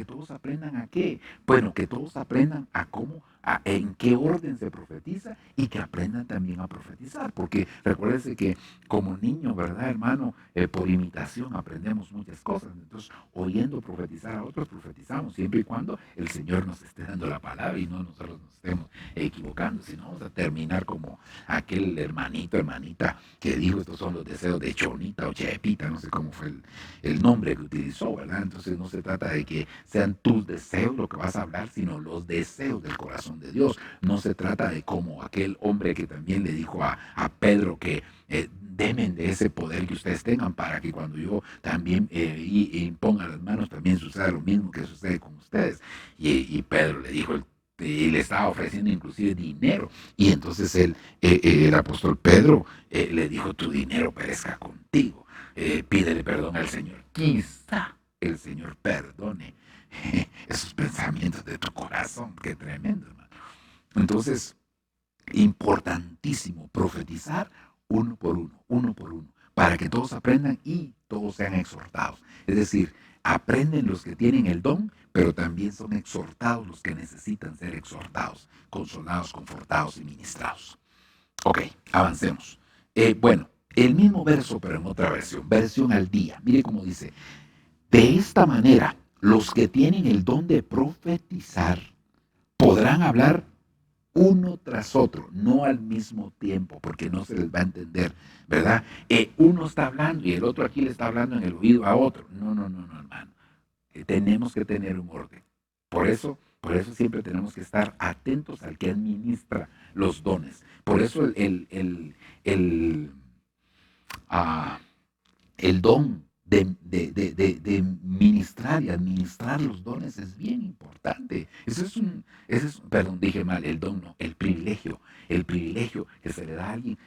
qué. Bueno, que todos aprendan a cómo, en qué orden se profetiza y que aprendan también a profetizar. Porque recuérdense que como niños, ¿verdad, hermano? Por imitación aprendemos muchas cosas. Entonces, oyendo profetizar a otros, profetizamos siempre y cuando el Señor nos esté dando la palabra y no nosotros nos estemos equivocando. Si no, vamos a terminar como aquel hermanito, hermanita que dijo, estos son los deseos de Chonita o Chepita, no sé cómo fue el nombre que utilizó, ¿verdad? Entonces no se trata de que sean tus deseos lo que vas a hablar, sino los deseos del corazón de Dios. No se trata de como aquel hombre que también le dijo a Pedro que demen de ese poder que ustedes tengan para que cuando yo también imponga las manos también suceda lo mismo que sucede con ustedes. Y Pedro le dijo, y le estaba ofreciendo inclusive dinero. Y entonces el apóstol Pedro le dijo, tu dinero perezca contigo. Pídele perdón al Señor. Quizá el Señor perdone esos pensamientos de tu corazón. Qué tremendo, hermano. Entonces, importantísimo profetizar uno por uno, para que todos aprendan y todos sean exhortados. Es decir, aprenden los que tienen el don, pero también son exhortados los que necesitan ser exhortados, consolados, confortados y ministrados. Ok, avancemos. Bueno, el mismo verso, pero en otra versión al día. Mire cómo dice, de esta manera, los que tienen el don de profetizar podrán hablar uno tras otro, no al mismo tiempo, porque no se les va a entender, ¿verdad? Uno está hablando y el otro aquí le está hablando en el oído a otro. No, no, no, no, hermano. Tenemos que tener un orden. Por eso siempre tenemos que estar atentos al que administra los dones. Por eso ah, el don de ministrar y administrar los dones es bien importante. Perdón, dije mal, el don no, el privilegio que se le da a alguien.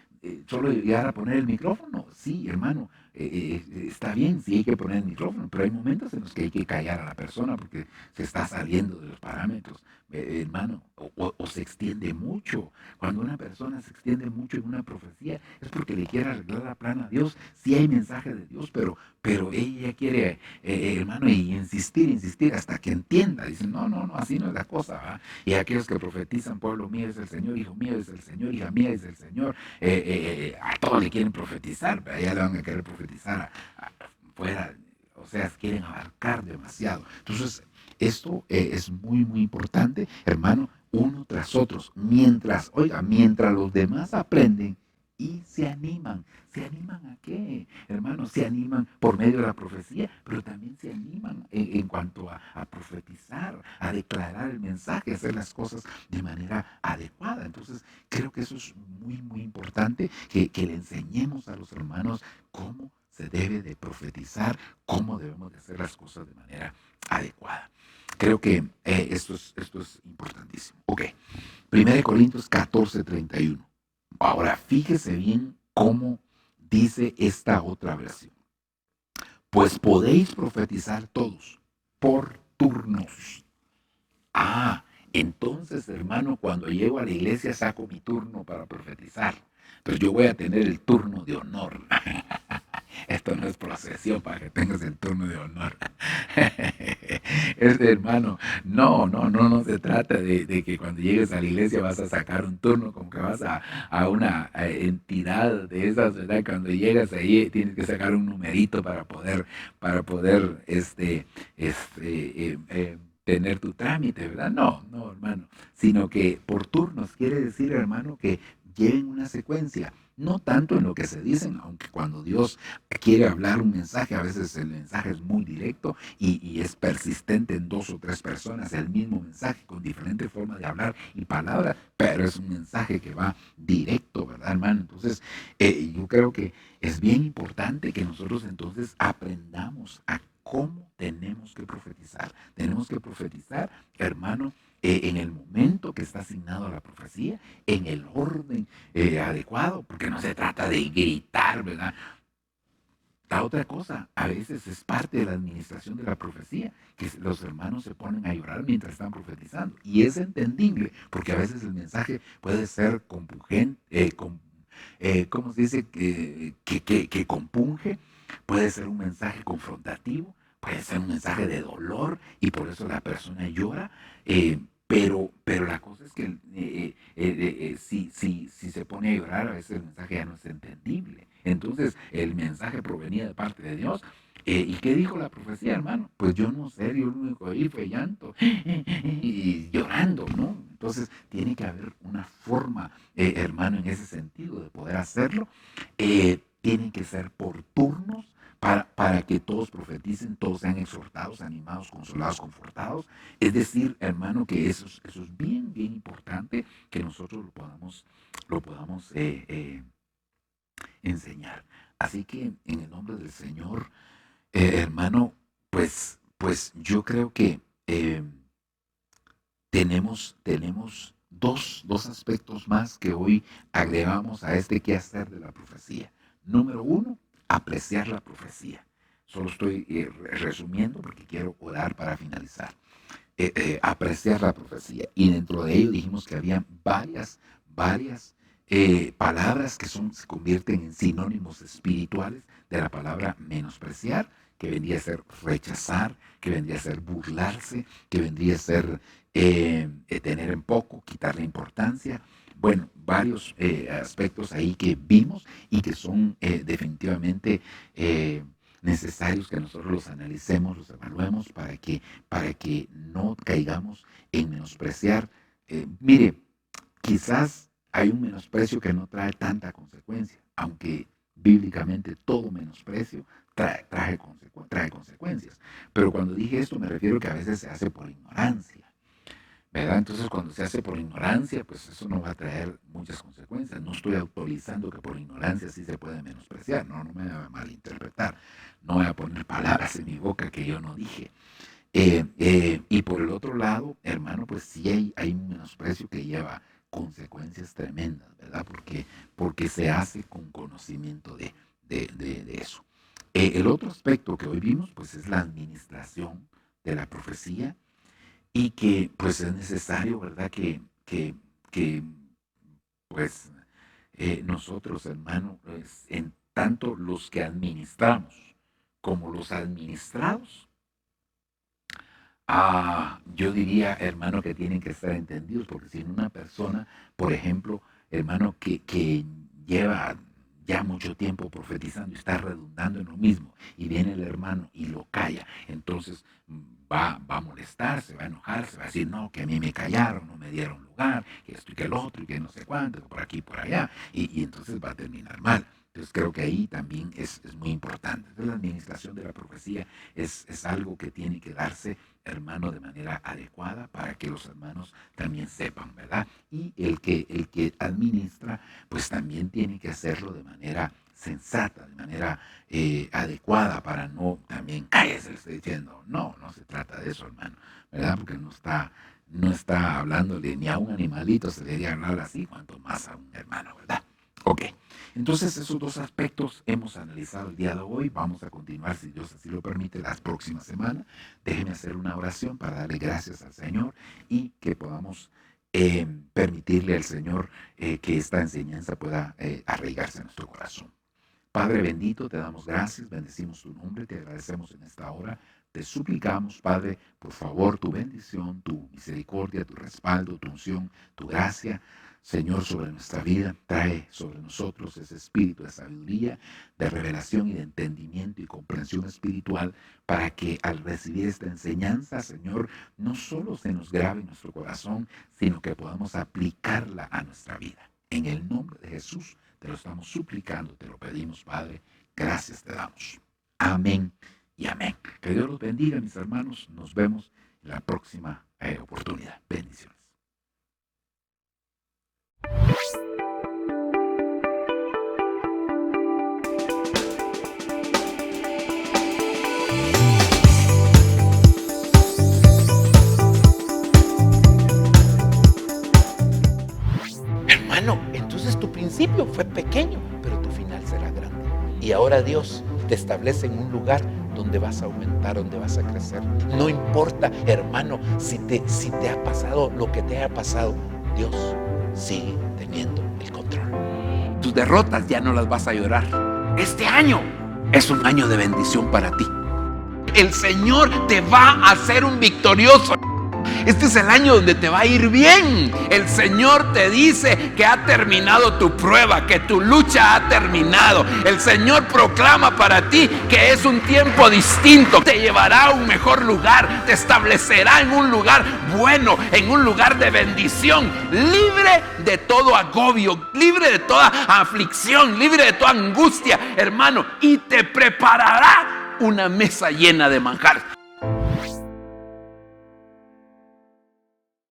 Solo llegar a poner el micrófono, sí, hermano, está bien, sí hay que poner el micrófono, pero hay momentos en los que hay que callar a la persona porque se está saliendo de los parámetros, hermano, o se extiende mucho. Cuando una persona se extiende mucho en una profecía es porque le quiere arreglar la plana a Dios. Sí hay mensaje de Dios, pero ella quiere, hermano, y insistir hasta que entienda. Dicen, no, no, no, así no es la cosa, ¿va? Y aquellos que profetizan, pueblo mío es el Señor, hijo mío es el Señor, hija mía es el Señor, a todos le quieren profetizar, pero ya le van a querer profetizar fuera, o sea, quieren abarcar demasiado. Entonces, esto es muy, muy importante, hermano, uno tras otros, mientras, oiga, mientras los demás aprenden y se animan. ¿Se animan a qué? Hermanos, se animan por medio de la profecía, pero también se animan en cuanto a profetizar, a declarar el mensaje, a hacer las cosas de manera adecuada. Entonces, creo que eso es muy, muy importante, que le enseñemos a los hermanos cómo se debe de profetizar, cómo debemos de hacer las cosas de manera adecuada. Creo que esto es importantísimo. Ok, 1 Corintios 14:31. Ahora, fíjese bien cómo dice esta otra versión. Pues podéis profetizar todos por turnos. Ah, entonces, hermano, cuando llego a la iglesia saco mi turno para profetizar. Pero yo voy a tener el turno de honor. Esto no es procesión para que tengas el turno de honor. Hermano, no se trata de que cuando llegues a la iglesia vas a sacar un turno, como que vas a una entidad de esas, ¿verdad? Cuando llegas ahí tienes que sacar un numerito para poder tener tu trámite, ¿verdad? No, no, hermano, sino que por turnos quiere decir, hermano, que lleven una secuencia, no tanto en lo que se dicen, aunque cuando Dios quiere hablar un mensaje, a veces el mensaje es muy directo y es persistente en dos o tres personas, el mismo mensaje con diferente forma de hablar y palabras, pero es un mensaje que va directo, ¿verdad, hermano? Entonces, yo creo que es bien importante que nosotros entonces aprendamos a cómo tenemos que profetizar. Tenemos que profetizar, hermano, en el momento que está asignado a la profecía, en el orden adecuado, porque no se trata de gritar, ¿verdad? La otra cosa, a veces es parte de la administración de la profecía, que los hermanos se ponen a llorar mientras están profetizando. Y es entendible, porque a veces el mensaje puede ser compungente, ¿cómo se dice? Que compunge, puede ser un mensaje confrontativo, puede ser un mensaje de dolor, y por eso la persona llora. Pero la cosa es que si se pone a llorar, a veces el mensaje ya no es entendible. Entonces, el mensaje provenía de parte de Dios. ¿Y qué dijo la profecía, hermano? Pues yo no sé, yo lo único que oí fue llanto y llorando, ¿no? Entonces, tiene que haber una forma, hermano, en ese sentido de poder hacerlo. Tienen que ser por turnos para que todos profeticen, todos sean exhortados, animados, consolados, confortados. Es decir, hermano, que eso es bien, bien importante que nosotros lo podamos enseñar. Así que en el nombre del Señor, hermano, pues yo creo que tenemos dos aspectos más que hoy agregamos a este quehacer de la profecía. Número uno, apreciar la profecía. Solo estoy resumiendo porque quiero orar para finalizar. Apreciar la profecía. Y dentro de ello dijimos que había varias palabras que se convierten en sinónimos espirituales de la palabra menospreciar, que vendría a ser rechazar, que vendría a ser burlarse, que vendría a ser tener en poco, quitarle importancia. Bueno, varios aspectos ahí que vimos y que son definitivamente necesarios que nosotros los analicemos, los evaluemos para que no caigamos en menospreciar. Mire, quizás hay un menosprecio que no trae tanta consecuencia, aunque bíblicamente todo menosprecio trae consecuencias. Pero cuando dije esto me refiero que a veces se hace por ignorancia. ¿Verdad? Entonces, cuando se hace por ignorancia, pues eso no va a traer muchas consecuencias. No estoy autorizando que por ignorancia sí se puede menospreciar, no me va a malinterpretar. No voy a poner palabras en mi boca que yo no dije. Y por el otro lado, hermano, pues sí hay un menosprecio que lleva consecuencias tremendas, ¿verdad? Porque se hace con conocimiento de eso. El otro aspecto que hoy vimos, pues es la administración de la profecía y que pues es necesario, ¿verdad? Que pues nosotros, hermano, pues, en tanto los que administramos como los administrados, yo diría, hermano, que tienen que estar entendidos, porque si una persona, por ejemplo, hermano, que lleva ya mucho tiempo profetizando y está redundando en lo mismo, y viene el hermano y lo calla, entonces va a molestar, se va a enojar, se va a decir, no, que a mí me callaron, no me dieron lugar, que esto y que el otro, y que no sé cuánto, por aquí y por allá, y entonces va a terminar mal. Entonces creo que ahí también es muy importante. Entonces la administración de la profecía es algo que tiene que darse, hermano, de manera adecuada para que los hermanos también sepan, ¿verdad? Y el que administra, pues también tiene que hacerlo de manera sensata, de manera adecuada para no también, cállese, le estoy diciendo, no se trata de eso, hermano, ¿verdad? Porque no está hablándole ni a un animalito, se le debería hablar así, cuanto más a un hermano, ¿verdad? Ok, entonces esos dos aspectos hemos analizado el día de hoy. Vamos a continuar, si Dios así lo permite, las próximas semanas. Déjenme hacer una oración para darle gracias al Señor y que podamos permitirle al Señor que esta enseñanza pueda arraigarse en nuestro corazón. Padre bendito, te damos gracias, bendecimos tu nombre, te agradecemos en esta hora. Te suplicamos, Padre, por favor, tu bendición, tu misericordia, tu respaldo, tu unción, tu gracia, Señor, sobre nuestra vida. Trae sobre nosotros ese espíritu de sabiduría, de revelación y de entendimiento y comprensión espiritual para que al recibir esta enseñanza, Señor, no solo se nos grabe en nuestro corazón, sino que podamos aplicarla a nuestra vida. En el nombre de Jesús te lo estamos suplicando, te lo pedimos, Padre. Gracias te damos. Amén y amén. Que Dios los bendiga, mis hermanos. Nos vemos en la próxima oportunidad. Bendiciones. Hermano, entonces tu principio fue pequeño, pero tu final será grande. Y ahora Dios te establece en un lugar donde vas a aumentar, donde vas a crecer. No importa, hermano, si te ha pasado lo que te haya pasado, Dios sigue teniendo el control. Tus derrotas ya no las vas a llorar. Este año es un año de bendición para ti. El Señor te va a hacer un victorioso. Este es el año donde te va a ir bien. El Señor te dice que ha terminado tu prueba, que tu lucha ha terminado. El Señor proclama para ti que es un tiempo distinto. Te llevará a un mejor lugar, te establecerá en un lugar bueno, en un lugar de bendición, libre de todo agobio, libre de toda aflicción, libre de toda angustia, hermano, y te preparará una mesa llena de manjar.